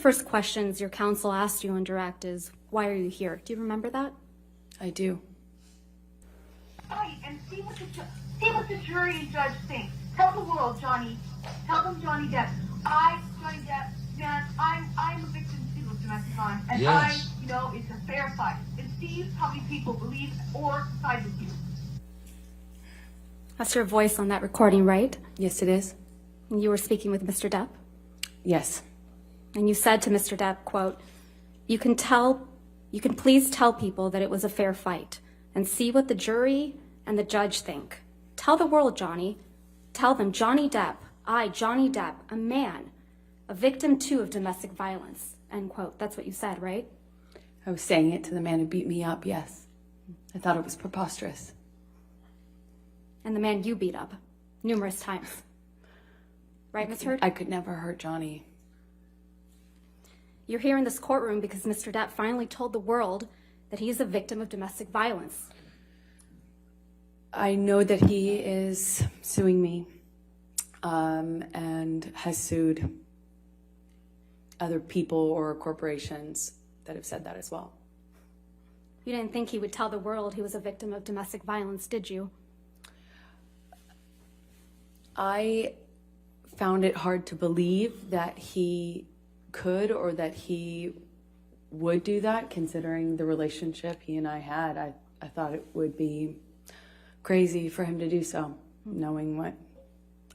first questions your counsel asked you on direct is, why are you here? Do you remember that? I do. Right, and see what the jury and judge think. Tell the world, Johnny. Tell them, Johnny Depp. Johnny Depp, man, I'm a victim too of domestic violence, and Yes. it's a fair fight. And see how many people believe or side with you. That's your voice on that recording, right? Yes, it is. And you were speaking with Mr. Depp? Yes. And you said to Mr. Depp, quote, you can please tell people that it was a fair fight and see what the jury and the judge think. Tell the world, Johnny. Tell them, Johnny Depp, Johnny Depp, a man, a victim too of domestic violence, end quote. That's what you said, right? I was saying it to the man who beat me up, yes. I thought it was preposterous. And the man you beat up numerous times. Right, Ms. Heard? I could never hurt Johnny. You're here in this courtroom because Mr. Depp finally told the world that he is a victim of domestic violence. I know that he is suing me and has sued other people or corporations that have said that as well. You didn't think he would tell the world he was a victim of domestic violence, did you? I found it hard to believe that he could or that he would do that, considering the relationship he and I had. I thought it would be crazy for him to do so, knowing what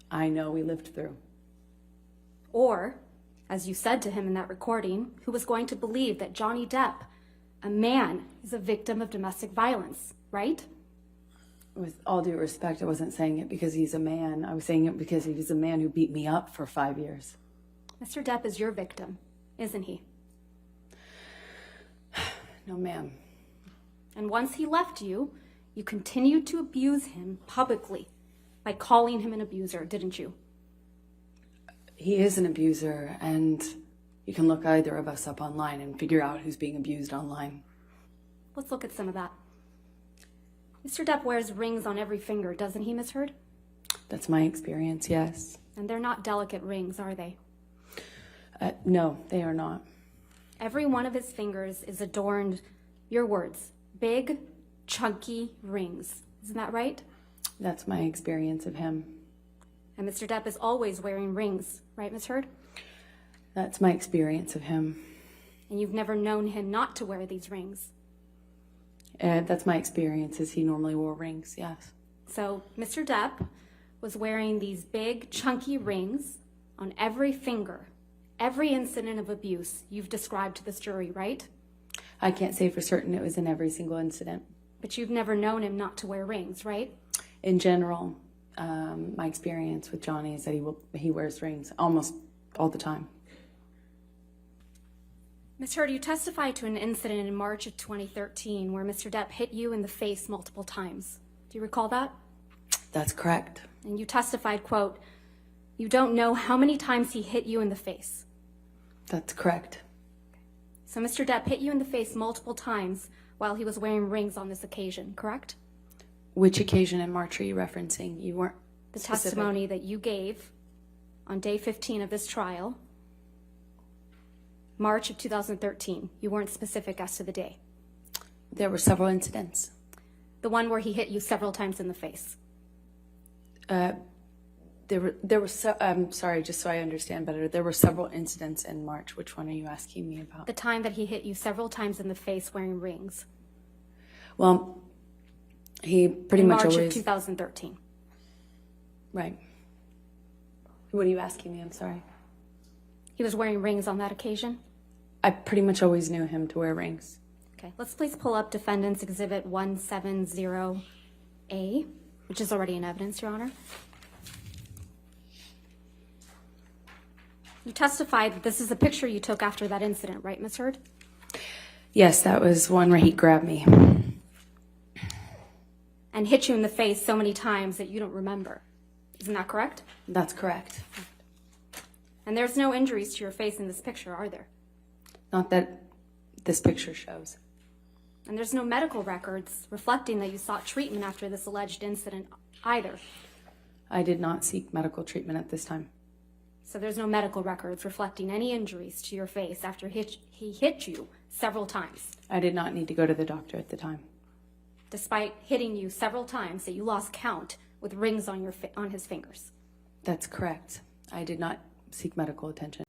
I know we lived through. Or, as you said to him in that recording, who was going to believe that Johnny Depp, a man, is a victim of domestic violence, right? With all due respect, I wasn't saying it because he's a man. I was saying it because he was a man who beat me up for 5 years. Mr. Depp is your victim, isn't he? No, ma'am. And once he left you, you continued to abuse him publicly by calling him an abuser, didn't you? He is an abuser, and you can look either of us up online and figure out who's being abused online. Let's look at some of that. Mr. Depp wears rings on every finger, doesn't he, Ms. Heard? That's my experience, yes. And they're not delicate rings, are they? No, they are not. Every one of his fingers is adorned, your words, big, chunky rings. Isn't that right? That's my experience of him. And Mr. Depp is always wearing rings, right, Ms. Heard? That's my experience of him. And you've never known him not to wear these rings. That's my experience, is he normally wore rings, yes. So Mr. Depp was wearing these big, chunky rings on every finger, every incident of abuse you've described to this jury, right? I can't say for certain it was in every single incident. But you've never known him not to wear rings, right? In general, my experience with Johnny is that he wears rings almost all the time. Ms. Heard, you testified to an incident in March of 2013 where Mr. Depp hit you in the face multiple times. Do you recall that? That's correct. And you testified, quote, you don't know how many times he hit you in the face. That's correct. So Mr. Depp hit you in the face multiple times while he was wearing rings on this occasion, correct? Which occasion in March are you referencing? You weren't The specific. testimony that you gave on day 15 of this trial, March of 2013. You weren't specific as to the day. There were several incidents. The one where he hit you several times in the face. I'm sorry, just so I understand better. There were several incidents in March. Which one are you asking me about? The time that he hit you several times in the face wearing rings. Well, he pretty in much March always... of 2013. Right. What are you asking me? I'm sorry. He was wearing rings on that occasion? I pretty much always knew him to wear rings. Okay, let's please pull up Defendant's Exhibit 170A, which is already in evidence, Your Honor. You testified that this is a picture you took after that incident, right, Ms. Heard? Yes, that was one where he grabbed me. And hit you in the face so many times that you don't remember. Isn't that correct? That's correct. And there's no injuries to your face in this picture, are there? Not that this picture shows. And there's no medical records reflecting that you sought treatment after this alleged incident either. I did not seek medical treatment at this time. So there's no medical records reflecting any injuries to your face after he hit you several times, I did not need to go to the doctor at the time. despite hitting you several times that you lost count with rings on his fingers. That's correct. I did not seek medical attention.